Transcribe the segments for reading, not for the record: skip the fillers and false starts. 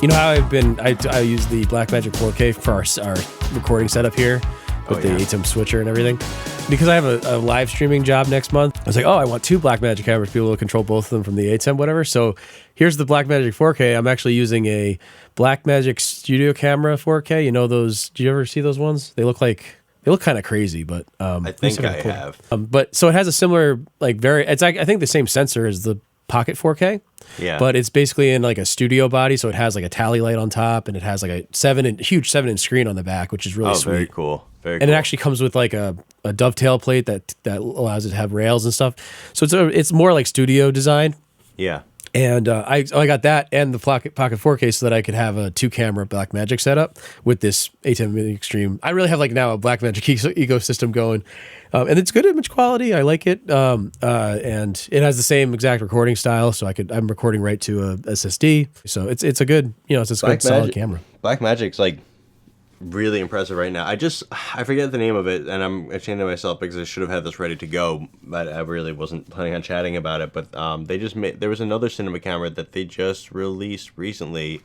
You know how I use the Blackmagic 4K for our recording setup here with the ATEM switcher and everything. Because I have a live streaming job next month, I was like, oh, I want 2 Blackmagic cameras to be able to control both of them from the ATEM, whatever. So here's the Blackmagic 4K. I'm actually using a Blackmagic Studio Camera 4K. You know those? Do you ever see those ones? They look kind of crazy, but I think I have. But so it has a similar it's like I think the same sensor as the Pocket 4K. Yeah. But it's basically in like a studio body, so it has like a tally light on top, and it has like a huge 7-inch screen on the back, which is really sweet. Very cool. Very cool. And it actually comes with like a dovetail plate that allows it to have rails and stuff. So it's more like studio design. Yeah. And I got that and the Pocket 4K so that I could have a 2-camera Blackmagic setup with this ATEM Mini Extreme. I really have like now a Blackmagic ecosystem going, and it's good image quality. I like it, and it has the same exact recording style. So I'm recording right to a SSD. So it's a good it's a good solid camera. Blackmagic's like really impressive right now. I forget the name of it, and I'm ashamed of myself because I should have had this ready to go, but I really wasn't planning on chatting about it. But there was another cinema camera that they just released recently.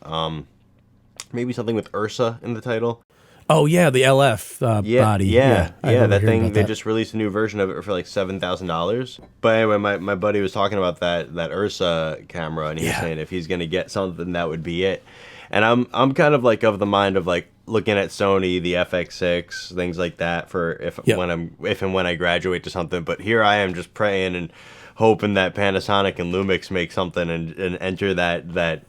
Maybe something with Ursa in the title. Oh yeah, the LF body. Yeah, that thing. They just released a new version of it for like $7,000. But anyway, my buddy was talking about that Ursa camera, and he was saying if he's gonna get something, that would be it. And I'm kind of like of the mind of like looking at Sony, the FX6, things like that for if and when I graduate to something. But here I am just praying and hoping that Panasonic and Lumix make something and enter that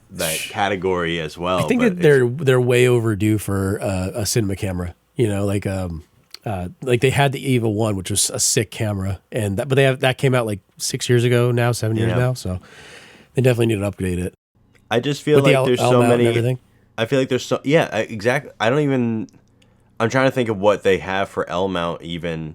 category as well. I think that they're way overdue for a cinema camera. You know, like they had the Eva 1, which was a sick camera, but that came out like 6 years ago now, 7 years now. So they definitely need to upgrade it. I just feel With like there's L so mount many. And everything. I feel like there's so exactly. I'm trying to think of what they have for L mount even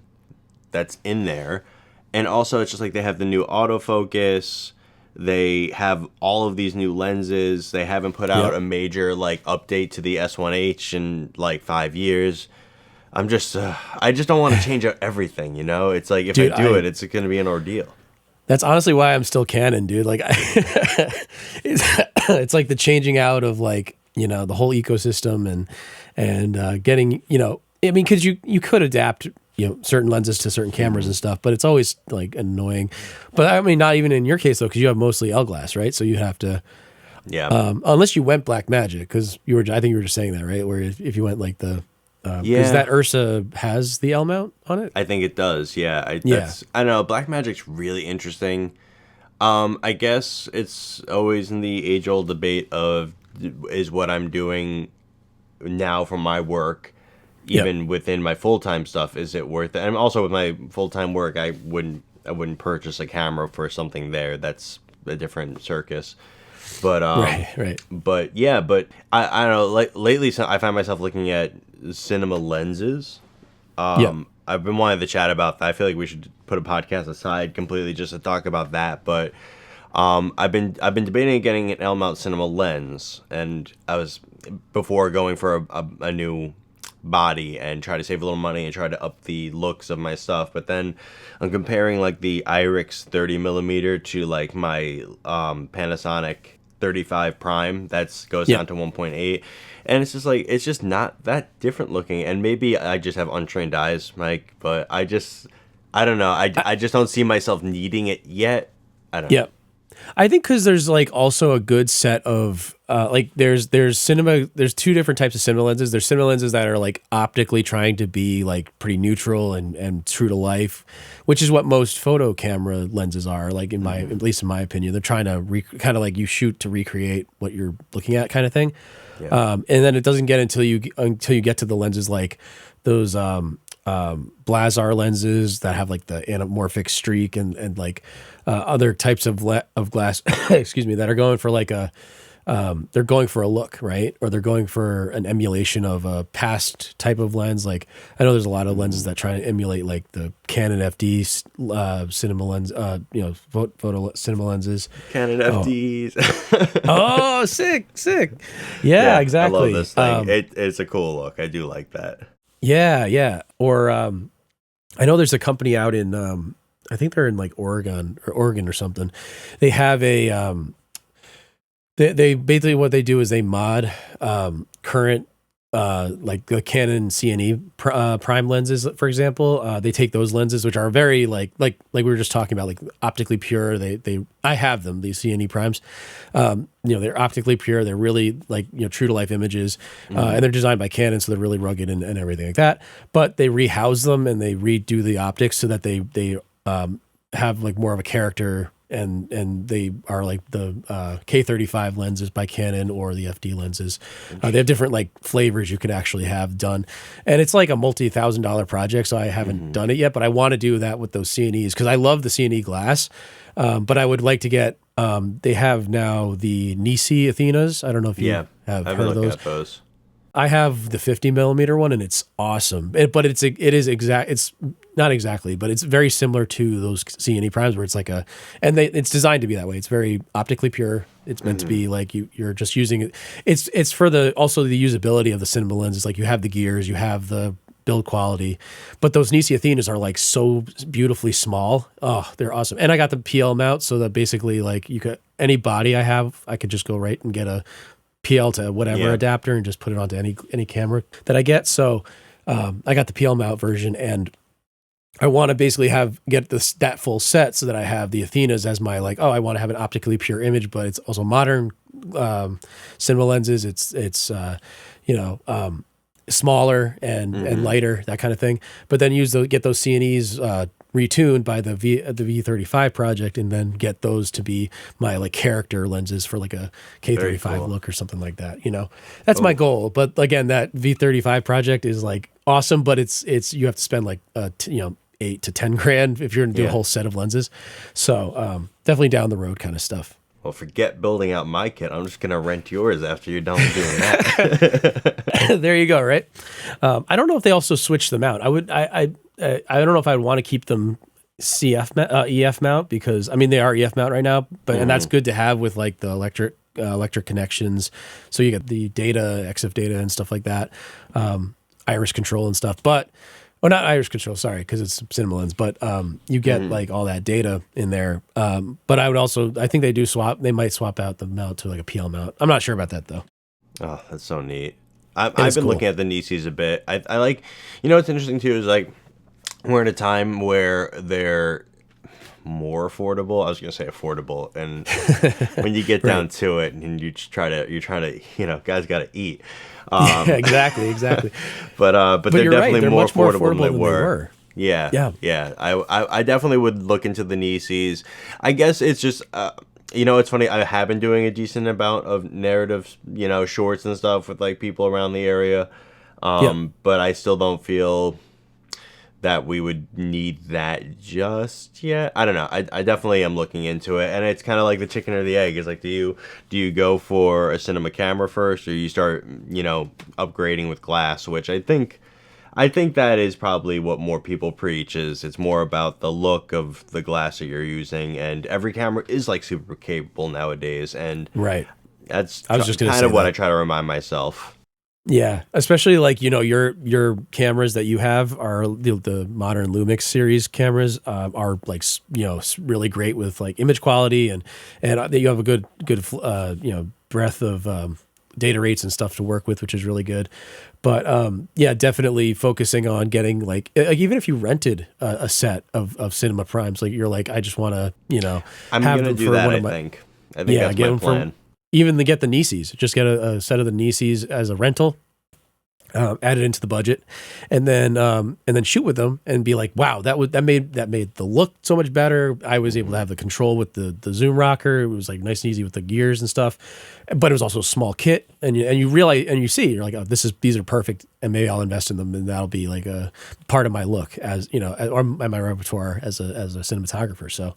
that's in there, and also it's just like they have the new autofocus. They have all of these new lenses. They haven't put out a major like update to the S1H in like 5 years. I just don't want to change out everything. You know, it's like if I do it, it's going to be an ordeal. That's honestly why I'm still Canon, dude. Like, it's like the changing out of like, the whole ecosystem and getting, I mean, because you could adapt, certain lenses to certain cameras and stuff, but it's always like annoying. But I mean, not even in your case though, because you have mostly L glass, right? So you have to, unless you went Blackmagic, because I think you were just saying that, right? Where if you went like the because that Ursa has the L mount on it. I think it does. Yeah. I don't know. Blackmagic's really interesting. I guess it's always in the age-old debate of is what I'm doing now for my work, even within my full-time stuff, is it worth it? And also with my full-time work, I wouldn't purchase a camera for something there. That's a different circus. But right. But yeah, I don't know. Like lately, I find myself looking at cinema lenses. I've been wanting to chat about that. I feel like we should put a podcast aside completely just to talk about that. But I've been debating getting an L mount cinema lens, and I was before going for a new body and try to save a little money and try to up the looks of my stuff. But then I'm comparing like the IRIX 30mm to like my Panasonic 35 Prime that goes down to 1.8, and it's just like it's just not that different looking. And maybe I just have untrained eyes, Mike, but I don't know. I just don't see myself needing it yet. I don't know. I think because there's like also a good set of like there's 2 different types of cinema lenses. There's cinema lenses that are like optically trying to be like pretty neutral and true to life, which is what most photo camera lenses are. Like at least in my opinion, they're trying to kind of like you shoot to recreate what you're looking at, kind of thing. And then it doesn't get until you get to the lenses like those Blazar lenses that have like the anamorphic streak and like other types of glass excuse me, that are going for like they're going for a look, right? Or they're going for an emulation of a past type of lens. Like I know there's a lot of lenses that try to emulate like the Canon FD cinema lens, photo cinema lenses. Canon FDs. Oh, sick. Yeah, exactly. I love this thing. It's a cool look. I do like that. Yeah. Or I know there's a company out in I think they're in like Oregon or something. They have They basically what they do is they mod current like the Canon CNE prime lenses, for example. They take those lenses, which are very like we were just talking about, like optically pure. I have them, these CNE primes. They're optically pure. They're really like true to life images, and they're designed by Canon, so they're really rugged and everything like that. But they rehouse them and they redo the optics so that they have like more of a character. And they are like the K35 lenses by Canon or the FD lenses. They have different like flavors you could actually have done. And it's like a multi-$1,000 project, so I haven't done it yet, but I want to do that with those CNEs because I love the CNE glass. But I would like to get, they have now the Nisi Athenas. I don't know if you have heard of those. At those. I have the 50 millimeter one, and it's awesome. But it's not exactly, but it's very similar to those CNE primes where it's like it's designed to be that way. It's very optically pure. It's meant to be like you're just using it. It's for also the usability of the cinema lenses. Like you have the gears, you have the build quality, but those Nisi Athenas are like so beautifully small. Oh, they're awesome. And I got the PL mount so that basically like any body I have, I could just go right and get a PL to whatever adapter and just put it onto any camera that I get. So I got the PL mount version, and I want to basically get that full set so that I have the Athenas as my like, I want to have an optically pure image, but it's also modern cinema lenses. It's smaller and lighter, that kind of thing. But then get those CNEs retuned by the V35 project, and then get those to be my like character lenses for like a K35 look or something like that. That's my goal. But again, that V35 project is like awesome, but it's you have to spend like $8 to $10,000 if you're going to do a whole set of lenses. So definitely down the road kind of stuff. Well, forget building out my kit. I'm just going to rent yours after you're done doing that. There you go. Right. I don't know if they also switch them out. I don't know if I'd want to keep them EF mount because I mean they are EF mount right now, but and that's good to have with like the electric connections. So you get the data, EXIF data and stuff like that, iris control and stuff. But not iris control, sorry, because it's cinema lens. But you get like all that data in there. But I think they might swap out the mount to like a PL mount. I'm not sure about that though. Oh, that's so neat. I've been looking at the Nisis a bit. I like, what's interesting too is like, we're in a time where they're more affordable. I was going to say affordable, and when you get down to it, and you're trying to, guys got to eat. Exactly. But they're definitely they're more much more affordable than they they were. were. Yeah. I definitely would look into the Nisis. I guess it's just. It's funny. I have been doing a decent amount of narrative, shorts and stuff with like people around the area, but I still don't feel that we would need that just yet. I don't know. I definitely am looking into it, and it's kind of like the chicken or the egg. It's like, do you go for a cinema camera first, or you start, upgrading with glass? Which I think that is probably what more people preach. Is it's more about the look of the glass that you're using, and every camera is like super capable nowadays, and that's kind of what I try to remind myself. Yeah, especially like your cameras that you have are the modern Lumix series cameras are like really great with like image quality and you have a good breadth of data rates and stuff to work with, which is really good. But definitely focusing on getting like even if you rented a set of cinema primes, like you're like I just want to I'm gonna do that. I think that's my plan. Even to get the Nisis, just get a set of the Nisis as a rental, add it into the budget, and then shoot with them and be like, wow, that made the look so much better. I was able to have the control with the zoom rocker. It was like nice and easy with the gears and stuff, but it was also a small kit. And you realize and you see you're like, oh, these are perfect, and maybe I'll invest in them, and that'll be like a part of my look as or my repertoire as a cinematographer. So.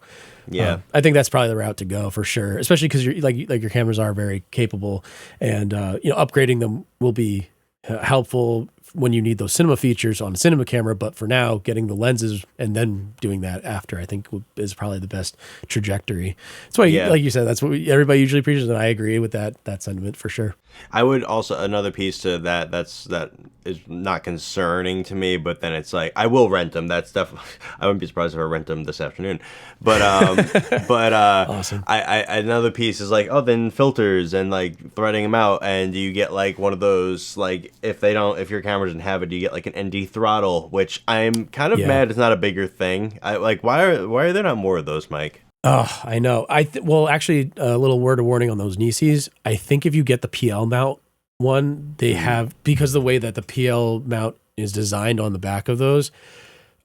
Yeah, I think that's probably the route to go for sure, especially because your cameras are very capable, and upgrading them will be helpful when you need those cinema features on a cinema camera. But for now, getting the lenses and then doing that after, I think is probably the best trajectory. That's why, like you said, that's what everybody usually preaches, and I agree with that sentiment for sure. I would also, another piece to that that is not concerning to me, but then it's like I will rent them. That's definitely, I wouldn't be surprised if I rent them this afternoon. But Awesome. I another piece is like, oh, then filters and like threading them out, and you get like one of those, like if your camera doesn't have it, you get like an ND throttle, which I'm kind of mad it's not a bigger thing. I like, why are there not more of those, Mike? Oh, I know. Well, actually, a little word of warning on those Nisis. I think if you get the PL mount one, they have, because the way that the PL mount is designed on the back of those,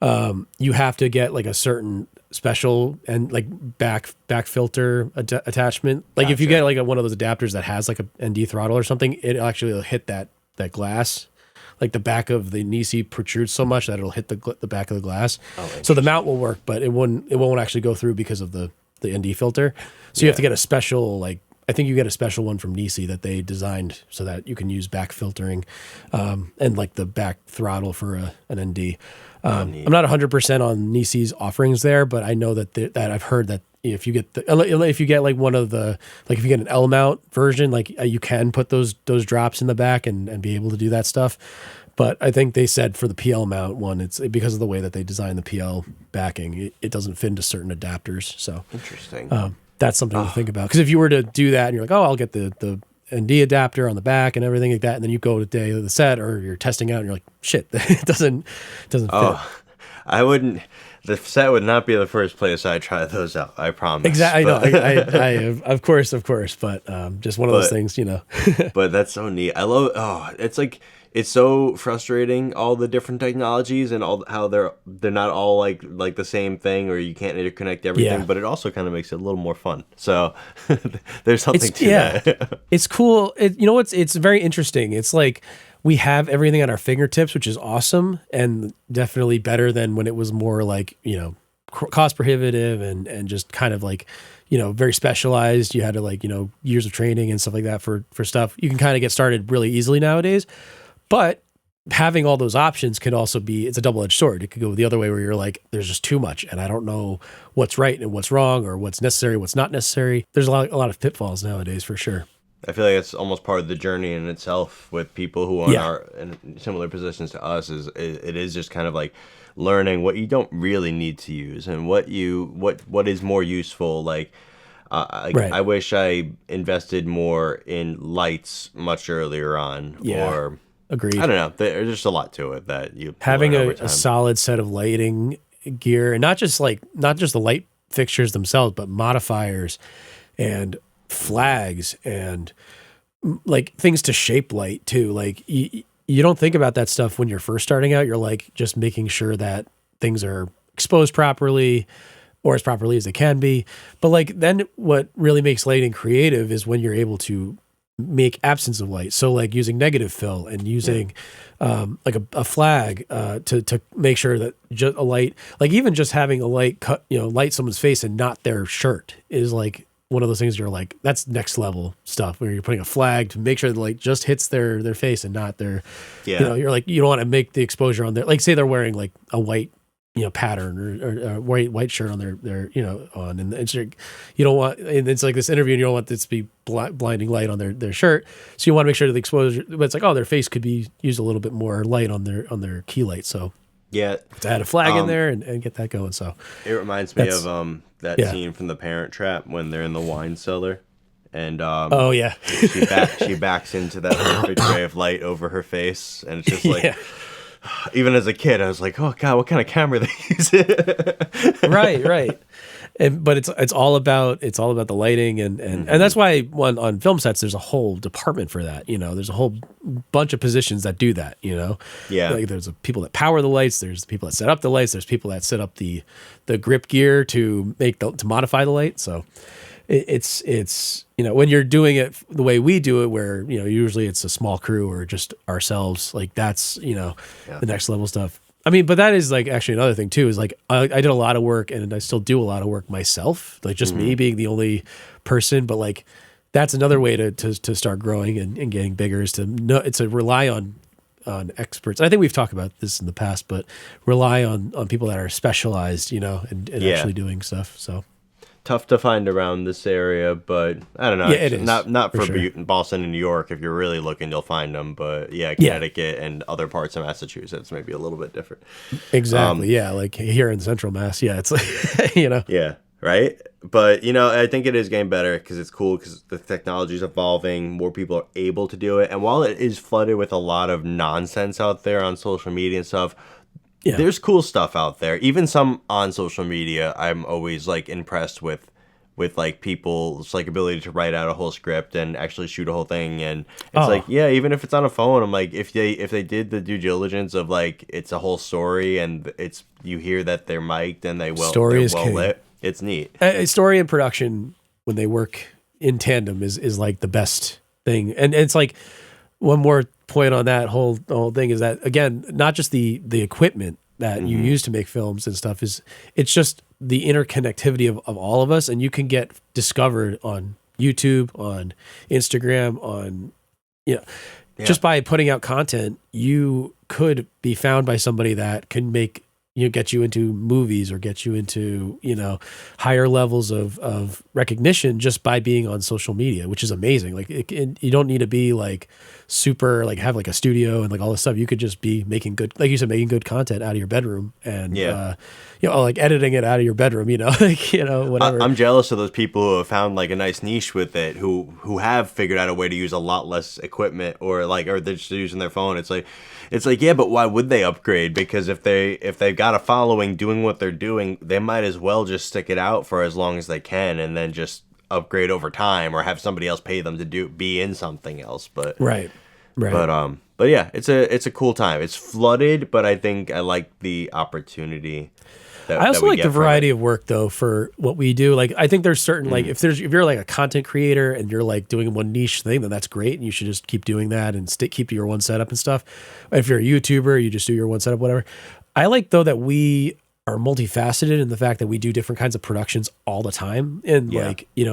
you have to get like a certain special and like back filter attachment. Like Gotcha. if you get like one of those adapters that has like a ND throttle or something, it actually will hit that glass. Like the back of the Nisi protrudes so much that it'll hit the back of the glass. So the mount will work, but it won't actually go through because of the ND filter. So you have to get a special, like, I think you get a special one from Nisi that they designed so that you can use back filtering, and like the back throttle for an ND. I'm not 100% on Nisi's offerings there, but I know that I've heard that if you get like one of the, like if you get an L mount version, like you can put those drops in the back and be able to do that stuff. But I think they said for the PL mount one, it's because of the way that they design the PL backing, it doesn't fit into certain adapters. So Interesting. that's something to think about. Because if you were to do that and you're like, oh, I'll get the ND adapter on the back and everything like that, and then you go to day of the set or you're testing out and you're like, shit, it doesn't fit. I wouldn't. The set would not be the first place I try those out. I promise. Exactly. I of course, but just one of those things, you know. But that's so neat. I love. Oh, it's like, it's so frustrating, all the different technologies and all how they're not all like the same thing, or you can't interconnect everything. Yeah. But it also kind of makes it a little more fun. So there's something to that. It's cool. You know what's? It's very interesting. It's like we have everything at our fingertips, which is awesome and definitely better than when it was more like, you know, cost prohibitive and just kind of like, you know, very specialized. You had to like, you know, years of training and stuff like that for stuff. You can kind of get started really easily nowadays, but having all those options could also be, it's a double-edged sword. It could go the other way where you're like, there's just too much and I don't know what's right and what's wrong or what's necessary, what's not necessary. There's a lot of pitfalls nowadays for sure. I feel like it's almost part of the journey in itself with people who are in similar positions to us. It is just kind of like learning what you don't really need to use and what is more useful. Like, Right. I wish I invested more in lights much earlier on. Yeah. Or Agreed. I don't know. There's just a lot to it that you Having learn over time. a solid set of lighting gear, and not just the light fixtures themselves, but modifiers and flags and like things to shape light too. Like you don't think about that stuff when you're first starting out. You're like just making sure that things are exposed properly or as properly as they can be. But like then what really makes lighting creative is when you're able to make absence of light. So like using negative fill and using like a flag to make sure that just a light, like even just having a light cut, you know, light someone's face and not their shirt is like one of those things you're like, that's next level stuff where you're putting a flag to make sure the light just hits their face and not their, you know, you're like, you don't want to make the exposure on their, like say they're wearing like a white, you know, pattern or white shirt on their, you know, on, and it's like, you don't want, and it's like this interview and you don't want this to be blinding light on their shirt. So you want to make sure that the exposure, but it's like, oh, their face could be used a little bit more light on their key light. So to add a flag in there and get that going. So it reminds me of that scene from The Parent Trap when they're in the wine cellar, and she backs into that perfect ray of light over her face, and it's just like, even as a kid, I was like, oh god, what kind of camera they use? right. But it's all about the lighting and that's why on film sets there's a whole department for that. You know, there's a whole bunch of positions that do that. You know, like there's people that power the lights, there's the people that set up the lights, there's people that set up the grip gear to modify the light. So it's you know, when you're doing it the way we do it, where you know usually it's a small crew or just ourselves, like that's, you know, the next level stuff. I mean, but that is like actually another thing too, is like I did a lot of work and I still do a lot of work myself, like just me being the only person. But like that's another way to start growing and getting bigger is to rely on on experts. I think we've talked about this in the past, but rely on people that are specialized, and actually doing stuff. So tough to find around this area, but I don't know. Yeah, it is, Not for sure. Boston and New York. If you're really looking, you'll find them. But yeah, Connecticut and other parts of Massachusetts maybe a little bit different. Exactly. Yeah, like here in Central Mass. Yeah, it's like Yeah, right. But I think it is getting better because it's cool because the technology is evolving. More people are able to do it, and while it is flooded with a lot of nonsense out there on social media and stuff, Yeah. there's cool stuff out there. Even some on social media, I'm always like impressed with like people's like ability to write out a whole script and actually shoot a whole thing. And it's like, yeah, even if it's on a phone, I'm like, if they did the due diligence of like it's a whole story and it's you hear that they're mic'd and they're well lit, it's neat. Story and production when they work in tandem is like the best thing. And it's like one more point on that whole thing is that, again, not just the equipment that you use to make films and stuff it's just the interconnectivity of all of us, and you can get discovered on YouTube, on Instagram, on just by putting out content, you could be found by somebody that can make get you into movies or get you into higher levels of recognition just by being on social media, which is amazing. Like you don't need to be like super like have like a studio and like all this stuff. You could just be making good, like you said, making good content out of your bedroom and like editing it out of your bedroom. Whatever. I'm jealous of those people who have found like a nice niche with it, who have figured out a way to use a lot less equipment or they're just using their phone. It's like yeah, but why would they upgrade? Because if they've got a following doing what they're doing, they might as well just stick it out for as long as they can and then just upgrade over time or have somebody else pay them to be in something else. But right. But yeah, it's a cool time. It's flooded, but I think I like the opportunity. I also like the variety of work though for what we do. Like I think there's certain like if you're like a content creator and you're like doing one niche thing, then that's great and you should just keep doing that and keep to your one setup and stuff. If you're a YouTuber, you just do your one setup, whatever. I like though that we are multifaceted in the fact that we do different kinds of productions all the time. And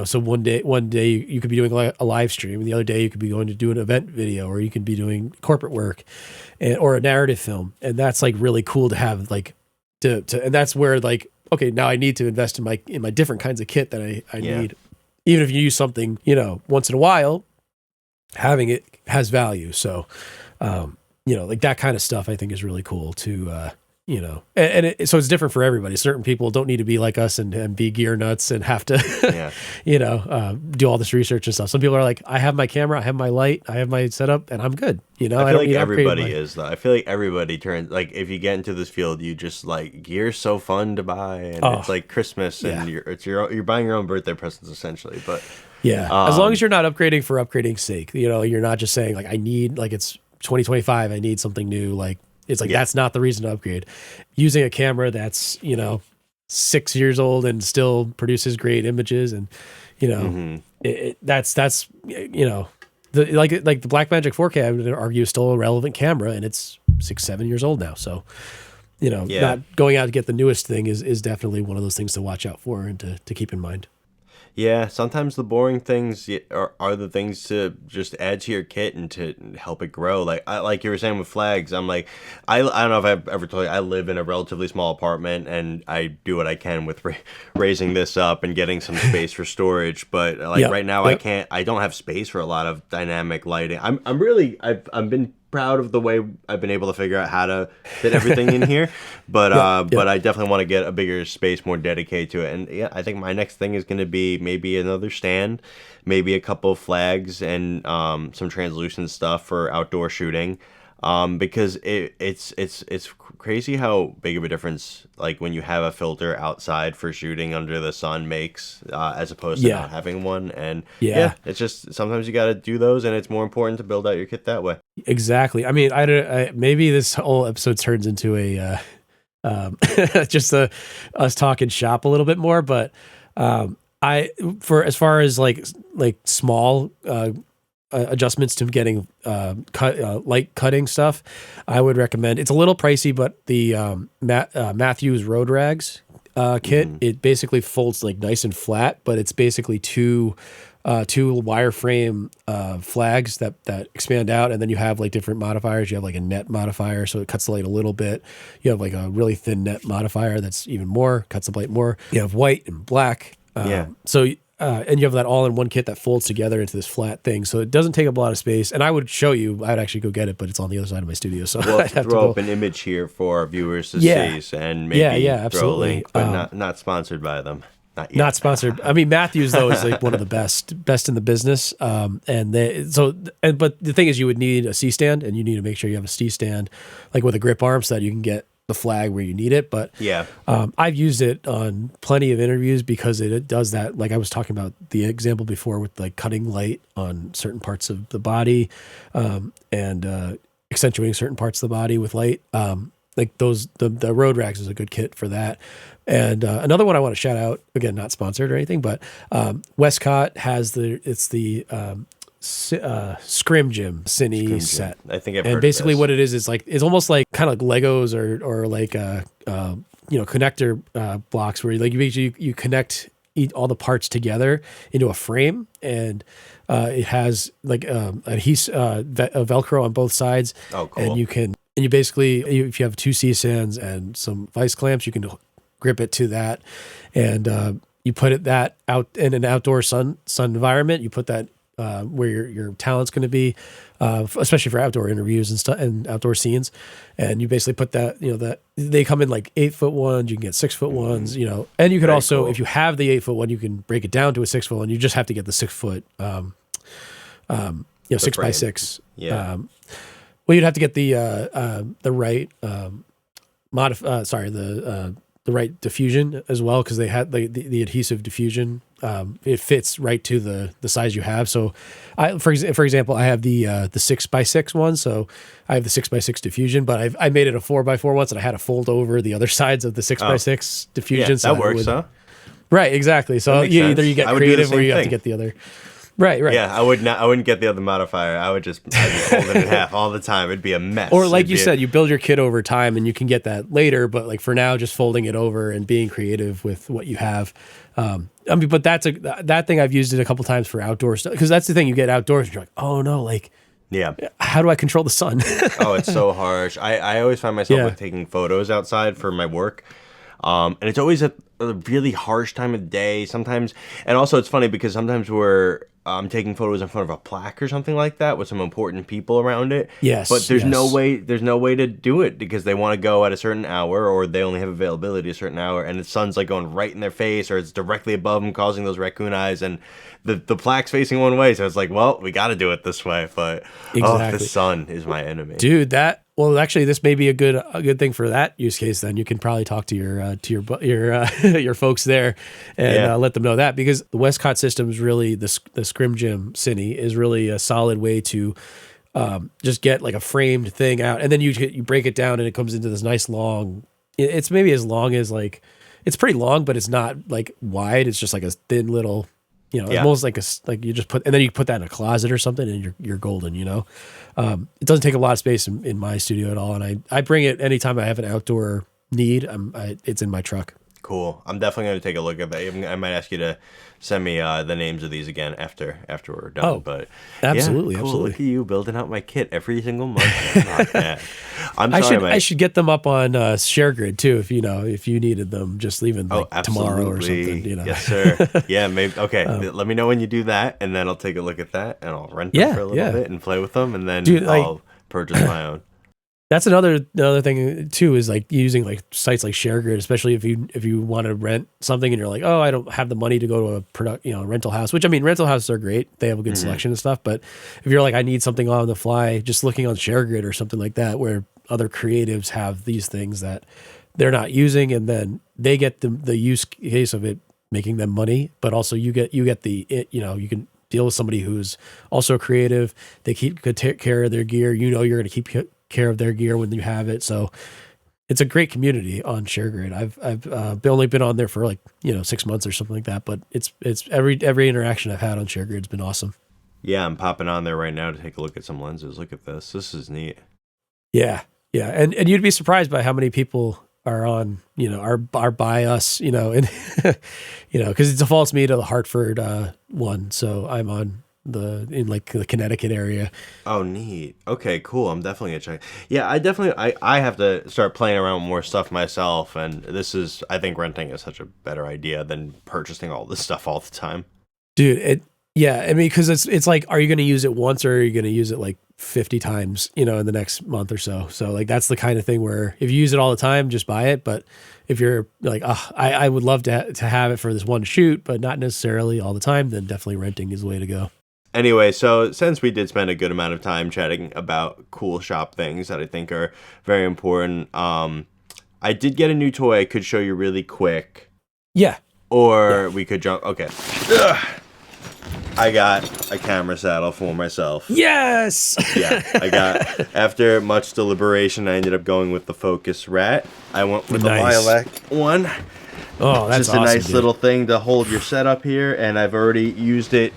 so one day you could be doing a live stream and the other day you could be going to do an event video or you could be doing corporate work or a narrative film. And that's like really cool to have like, to and that's where like, okay, now I need to invest in my different kinds of kit that I need. Even if you use something, once in a while, having it has value. So, like that kind of stuff I think is really cool to, so it's different for everybody. Certain people don't need to be like us and be gear nuts and have to, do all this research and stuff. Some people are like, I have my camera, I have my light, I have my setup, and I'm good. I feel like everybody is though. I feel like everybody turns like if you get into this field, you just like gear's so fun to buy, and it's like Christmas, and you're buying your own birthday presents essentially. But as long as you're not upgrading for upgrading's sake, you're not just saying like I need like it's 2025, I need something new, like. It's like, that's not the reason to upgrade. Using a camera that's, 6 years old and still produces great images. And, that's the Blackmagic 4K, I would argue is still a relevant camera and it's 6-7 years old now. So, not going out to get the newest thing is definitely one of those things to watch out for and to keep in mind. Yeah, sometimes the boring things are the things to just add to your kit and to help it grow. Like you were saying with flags, I'm like, I don't know if I've ever told you, I live in a relatively small apartment and I do what I can with raising this up and getting some space for storage. But right now, I don't have space for a lot of dynamic lighting. I've been proud of the way I've been able to figure out how to fit everything in here, but I definitely want to get a bigger space, more dedicated to it. And I think my next thing is going to be maybe another stand, maybe a couple of flags and some translucent stuff for outdoor shooting, because it's crazy how big of a difference like when you have a filter outside for shooting under the sun makes as opposed to not having one. And it's just sometimes you got to do those, and it's more important to build out your kit that way. Exactly. I mean, I maybe this whole episode turns into a just us talking shop a little bit more, but as far as like small adjustments to getting light cutting stuff, I would recommend. It's a little pricey, but the Matthews Road Rags kit, it basically folds like nice and flat, but it's basically two two wireframe flags that expand out, and then you have like different modifiers. You have like a net modifier, so it cuts the light a little bit. You have like a really thin net modifier that's even more, cuts the light more. You have white and black. And you have that all in one kit that folds together into this flat thing, so it doesn't take up a lot of space. And I would show you, I'd actually go get it, but it's on the other side of my studio, so we'll I'd have to throw go up an image here for our viewers to see, and maybe throw a link, but not sponsored by them. Not yet. Not sponsored. I mean, Matthews though is like one of the best in the business. But the thing is, you would need a C stand, and you need to make sure you have a C stand, like with a grip arm, so that you can get the flag where you need it. But I've used it on plenty of interviews because it does that. Like I was talking about the example before with like cutting light on certain parts of the body, and accentuating certain parts of the body with light. Like the Road Rags is a good kit for that. And another one I want to shout out, again, not sponsored or anything, but Westcott has the Scrim Gym Cine set. I think I've heard and basically of this. what it is like, it's almost like kind of like Legos or like connector blocks where like you connect all the parts together into a frame, and it has like Velcro on both sides. Oh, cool. And you basically, if you have two C-stands and some vice clamps, you can grip it to that, and you put that out in an outdoor sun environment. You put that where your talent's going to be, especially for outdoor interviews and stuff and outdoor scenes. And you basically put that, that they come in like 8-foot ones, you can get 6-foot ones, and you could also, cool. If you have the 8-foot one, you can break it down to a 6-foot one. You just have to get the 6-foot, 6x6. Yeah. Well, you'd have to get the right the right diffusion as well, because they had the adhesive diffusion. It fits right to the size you have. So, for example, I have the 6x6 one, so I have the 6x6 diffusion, but I made it a 4x4 once, and I had to fold over the other sides of the 6x6 diffusion. Yeah, so that works, huh? Right, exactly. So either you get creative or you have to get the other. Right. Yeah, I wouldn't get the other modifier. I'd just fold it in half all the time. It'd be a mess. Or like you said, you build your kit over time, and you can get that later. But like for now, just folding it over and being creative with what you have. But that thing I've used it a couple times for outdoor stuff, because that's the thing, you get outdoors and you're like, oh no, like. Yeah. How do I control the sun? Oh, it's so harsh. I always find myself like taking photos outside for my work. And it's always a really harsh time of day sometimes. And also it's funny because sometimes I'm taking photos in front of a plaque or something like that with some important people around it. Yes. But there's no way to do it because they want to go at a certain hour, or they only have availability a certain hour, and the sun's like going right in their face, or it's directly above them causing those raccoon eyes, and the plaque's facing one way. So it's like, well, we got to do it this way. But the sun is my enemy. Dude, actually, this may be a good thing for that use case. Then you can probably talk to your folks there and let them know that, because the Westcott system is really the Scrim Gym Cine is really a solid way to just get like a framed thing out, and then you break it down and it comes into this nice long. It's maybe as long as like, it's pretty long, but it's not like wide. It's just like a thin little. Almost like you just put, and then you put that in a closet or something, and you're golden. It doesn't take a lot of space in my studio at all, and I bring it anytime I have an outdoor need. It's in my truck. Cool. I'm definitely going to take a look at that. I might ask you to send me the names of these again after we're done. Oh, but absolutely, cool. absolutely. Look at you building out my kit every single month. Not bad. I should get them up on ShareGrid too. If you needed them, just leaving tomorrow or something. Yes, sir. Yeah, maybe. Okay, let me know when you do that, and then I'll take a look at that, and I'll rent them for a little bit and play with them, and then I'll purchase my own. That's another thing too, is like using like sites like ShareGrid, especially if you want to rent something and you're like, oh, I don't have the money to go to a rental house, which, I mean, rental houses are great. They have a good selection and stuff. But if you're like, I need something on the fly, just looking on ShareGrid or something like that, where other creatives have these things that they're not using, and then they get the use case of it making them money, but also you get you can deal with somebody who's also creative. They could take care of their gear. You're going to keep care of their gear when you have it. So it's a great community on ShareGrid. I've only been on there for 6 months or something like that, but it's every interaction I've had on ShareGrid's been awesome. Yeah, I'm popping on there right now to take a look at some lenses. Look at this. This is neat. Yeah. And you'd be surprised by how many people are on, are by us, and because it defaults me to the Hartford one, so I'm on in like the Connecticut area. Oh, neat. Okay, cool. I'm definitely gonna check. Yeah, I have to start playing around with more stuff myself, and I think renting is such a better idea than purchasing all this stuff all the time. Dude, yeah, I mean, because it's like, are you going to use it once or are you going to use it like 50 times, in the next month or so? So like, that's the kind of thing where if you use it all the time, just buy it. But if you're like, I would love to have it for this one shoot, but not necessarily all the time, then definitely renting is the way to go. Anyway, so since we did spend a good amount of time chatting about cool shop things that I think are very important, I did get a new toy I could show you really quick. Yeah. Or we could jump. Okay. Ugh. I got a camera saddle for myself. Yes! Yeah, after much deliberation, I ended up going with the Focus Rat. I went with the Lilac one. Oh, that's just a nice little thing to hold your setup here, and I've already used it,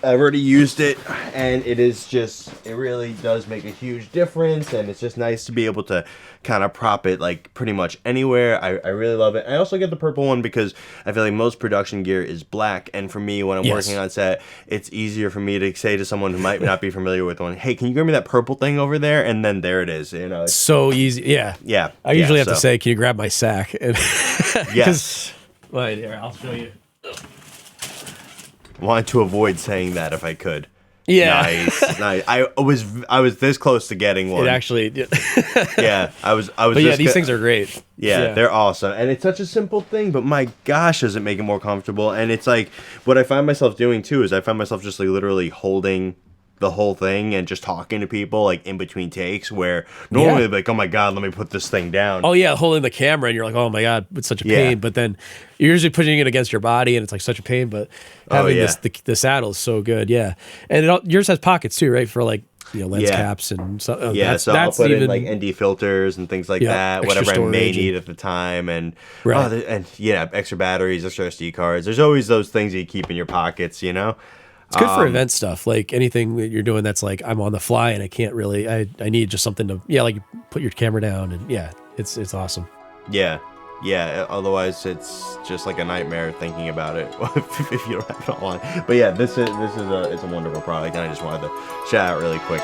and it really does make a huge difference, and it's just nice to be able to kind of prop it like pretty much anywhere. I really love it. I also get the purple one because I feel like most production gear is black, and for me, when I'm working on set, it's easier for me to say to someone who might not be familiar with one, hey, can you grab me that purple thing over there? And then there it is. It's so easy. Yeah. Yeah. I usually have to say, can you grab my sack? And yes. Wait, here, I'll show you. Wanted to avoid saying that if I could. Yeah. Nice. I was this close to getting one. It actually. Yeah. I was. But yeah, these things are great. Yeah, they're awesome, and it's such a simple thing. But my gosh, does it make it more comfortable? And it's like what I find myself doing too is I find myself just like literally holding the whole thing and just talking to people like in between takes where normally like, oh my god, let me put this thing down. Oh yeah, holding the camera and you're like, oh my god, it's such a pain. But then you're usually putting it against your body and it's like such a pain. But having the saddle is so good, And yours has pockets too, right? For like lens caps and so. So I'll put in like ND filters and things like that, whatever I may need at the time, and extra batteries, extra SD cards. There's always those things that you keep in your pockets, It's good for event stuff, like anything that you're doing that's like I'm on the fly and I can't really. I need just something to like put your camera down and it's awesome. Yeah. Otherwise, it's just like a nightmare thinking about it if you don't have it on. But yeah, it's a wonderful product, and I just wanted to shout out really quick.